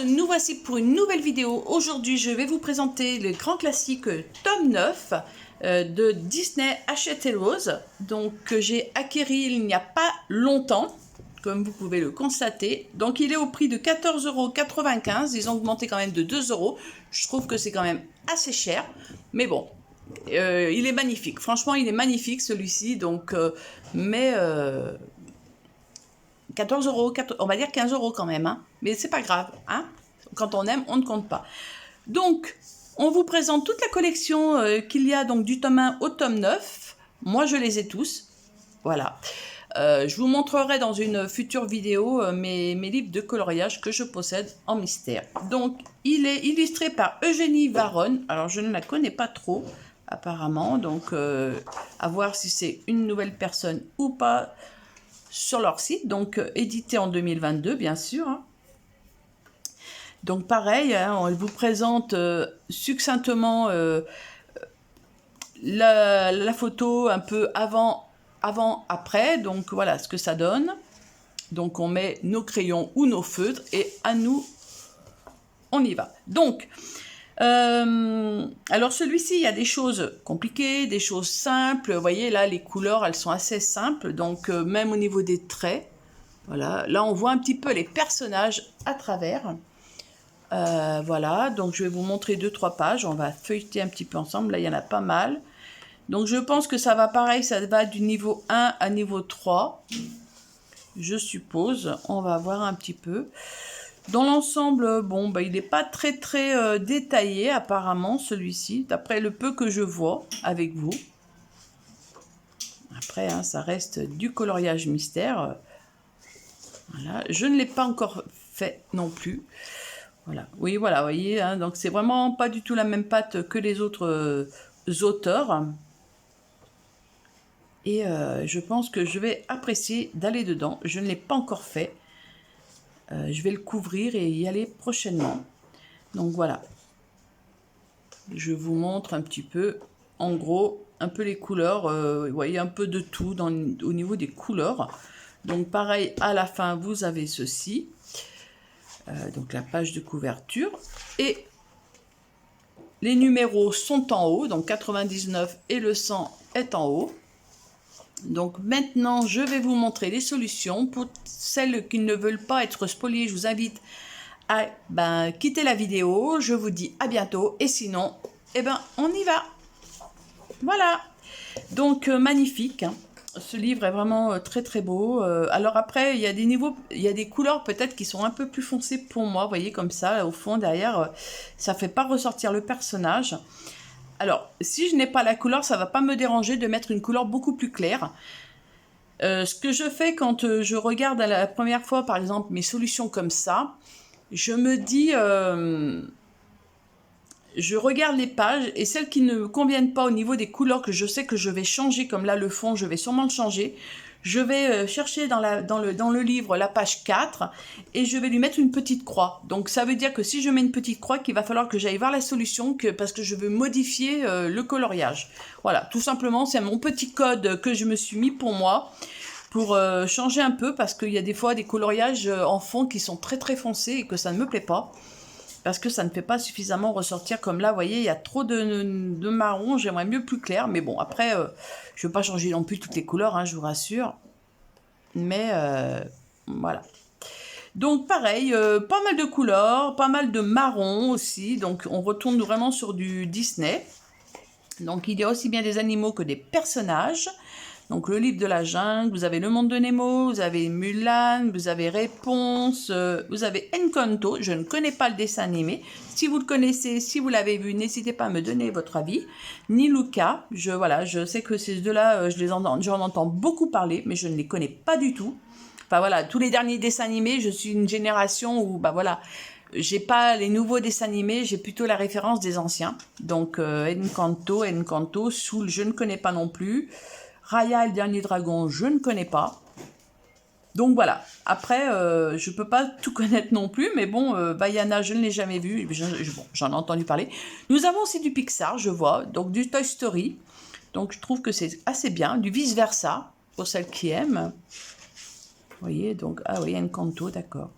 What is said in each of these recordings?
Nous voici pour une nouvelle vidéo. Aujourd'hui, je vais vous présenter le grand classique tome 9 de Disney Hachette et Rose, donc que j'ai acquis il n'y a pas longtemps, comme vous pouvez le constater. Donc il est au prix de 14,95 €. Ils ont augmenté quand même de 2 €. Je trouve que c'est quand même assez cher, mais bon, il est magnifique. Franchement, il est magnifique celui-ci. Donc, 14 €, on va dire 15 € quand même, hein. Mais c'est pas grave, hein. Quand on aime, on ne compte pas. Donc, on vous présente toute la collection qu'il y a donc du tome 1 au tome 9. Moi, je les ai tous. Voilà. Je vous montrerai dans une future vidéo mes livres de coloriage que je possède en mystère. Donc, il est illustré par Eugénie Varonne. Alors, je ne la connais pas trop, apparemment. Donc, à voir si c'est une nouvelle personne ou pas sur leur site. Donc, édité en 2022, bien sûr. Hein. Donc, pareil, hein, on vous présente succinctement la photo un peu avant-après. Donc, voilà ce que ça donne. Donc, on met nos crayons ou nos feutres et à nous, on y va. Donc, alors celui-ci, il y a des choses compliquées, des choses simples. Vous voyez, là, les couleurs, elles sont assez simples. Donc, même au niveau des traits, voilà. Là, on voit un petit peu les personnages à travers. Voilà, donc je vais vous montrer 2-3 pages. On va feuilleter un petit peu ensemble. Là, il y en a pas mal. Donc, je pense que ça va pareil. Ça va du niveau 1 à niveau 3. Je suppose. On va voir un petit peu. Dans l'ensemble, bon, il n'est pas très détaillé apparemment celui-ci, d'après le peu que je vois avec vous. Après, hein, ça reste du coloriage mystère. Voilà, je ne l'ai pas encore fait non plus. Voilà, oui, voilà, vous voyez, hein, donc c'est vraiment pas du tout la même patte que les autres auteurs. Et je pense que je vais apprécier d'aller dedans. Je ne l'ai pas encore fait. Je vais le couvrir et y aller prochainement. Donc voilà. Je vous montre un petit peu, en gros, un peu les couleurs. Vous voyez un peu de tout au niveau des couleurs. Donc pareil, à la fin, vous avez ceci. Donc la page de couverture. Et les numéros sont en haut. Donc 99 et le 100 est en haut. Donc maintenant, je vais vous montrer les solutions. Pour celles qui ne veulent pas être spoliées, je vous invite à quitter la vidéo. Je vous dis à bientôt. Et sinon, on y va. Voilà. Donc, magnifique. Hein. Ce livre est vraiment très beau. Alors après, il y a des niveaux, il y a des couleurs peut-être qui sont un peu plus foncées pour moi. Vous voyez, comme ça, là, au fond, derrière, ça ne fait pas ressortir le personnage. Alors, si je n'ai pas la couleur, ça ne va pas me déranger de mettre une couleur beaucoup plus claire. Ce que je fais quand je regarde à la première fois, par exemple, mes solutions comme ça, je me dis, je regarde les pages et celles qui ne me conviennent pas au niveau des couleurs que je sais que je vais changer, comme là le fond, je vais sûrement le changer. Je vais chercher dans le livre la page 4 et je vais lui mettre une petite croix. Donc ça veut dire que si je mets une petite croix, qu'il va falloir que j'aille voir la solution parce que je veux modifier le coloriage. Voilà, tout simplement, c'est mon petit code que je me suis mis pour moi, pour changer un peu, parce qu'il y a des fois des coloriages en fond qui sont très foncés et que ça ne me plaît pas. Parce que ça ne fait pas suffisamment ressortir, comme là, vous voyez, il y a trop de marron, j'aimerais mieux plus clair, mais bon, après, je ne veux pas changer non plus toutes les couleurs, hein, je vous rassure, mais voilà. Donc pareil, pas mal de couleurs, pas mal de marron aussi, donc on retourne vraiment sur du Disney. Donc il y a aussi bien des animaux que des personnages. Donc le livre de la jungle, vous avez Le Monde de Nemo, vous avez Mulan, vous avez Réponse, vous avez Encanto. Je ne connais pas le dessin animé. Si vous le connaissez, si vous l'avez vu, n'hésitez pas à me donner votre avis. Ni Luca, je sais que ces deux-là, j'en entends beaucoup parler, mais je ne les connais pas du tout. Enfin voilà, tous les derniers dessins animés, je suis une génération où, j'ai pas les nouveaux dessins animés, j'ai plutôt la référence des anciens. Donc Encanto, Soul, je ne connais pas non plus. Raya et le dernier dragon, je ne connais pas. Donc voilà. Après, je peux pas tout connaître non plus, mais bon, Vaiana, je ne l'ai jamais vu. J'en ai entendu parler. Nous avons aussi du Pixar, je vois, donc du Toy Story. Donc je trouve que c'est assez bien. Du vice-versa, pour celles qui aiment. voyez, donc, ah oui, Encanto, d'accord.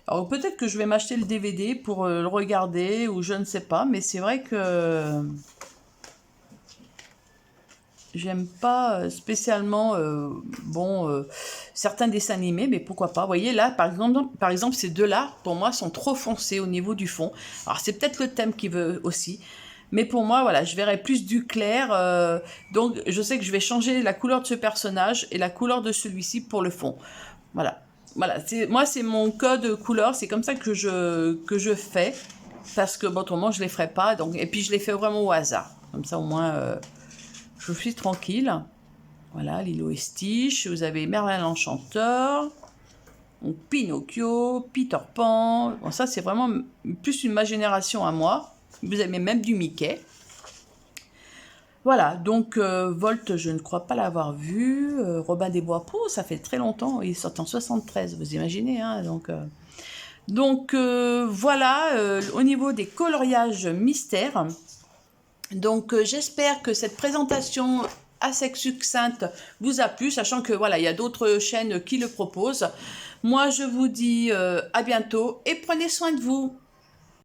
Alors peut-être que je vais m'acheter le DVD pour le regarder, ou je ne sais pas, mais c'est vrai que j'aime pas spécialement certains dessins animés, mais pourquoi pas. Vous voyez, là, par exemple, ces deux-là, pour moi, sont trop foncés au niveau du fond. Alors c'est peut-être le thème qui veut aussi. Mais pour moi, voilà, je verrais plus du clair. Donc je sais que je vais changer la couleur de ce personnage et la couleur de celui-ci pour le fond. Voilà. Voilà, moi c'est mon code couleur, c'est comme ça que je fais, parce que bon, autrement je les ferai pas, donc, et puis je les fais vraiment au hasard, comme ça au moins je suis tranquille. Voilà, Lilo et Stitch, vous avez Merlin l'Enchanteur, donc Pinocchio, Peter Pan, bon ça c'est vraiment plus ma génération à moi, vous avez même du Mickey. Voilà, donc Volt, je ne crois pas l'avoir vu. Robin des Bois, ça fait très longtemps, il est sorti en 73, vous imaginez, hein, donc voilà, au niveau des coloriages mystères. Donc j'espère que cette présentation assez succincte vous a plu, sachant que voilà, il y a d'autres chaînes qui le proposent. Moi, je vous dis à bientôt et prenez soin de vous.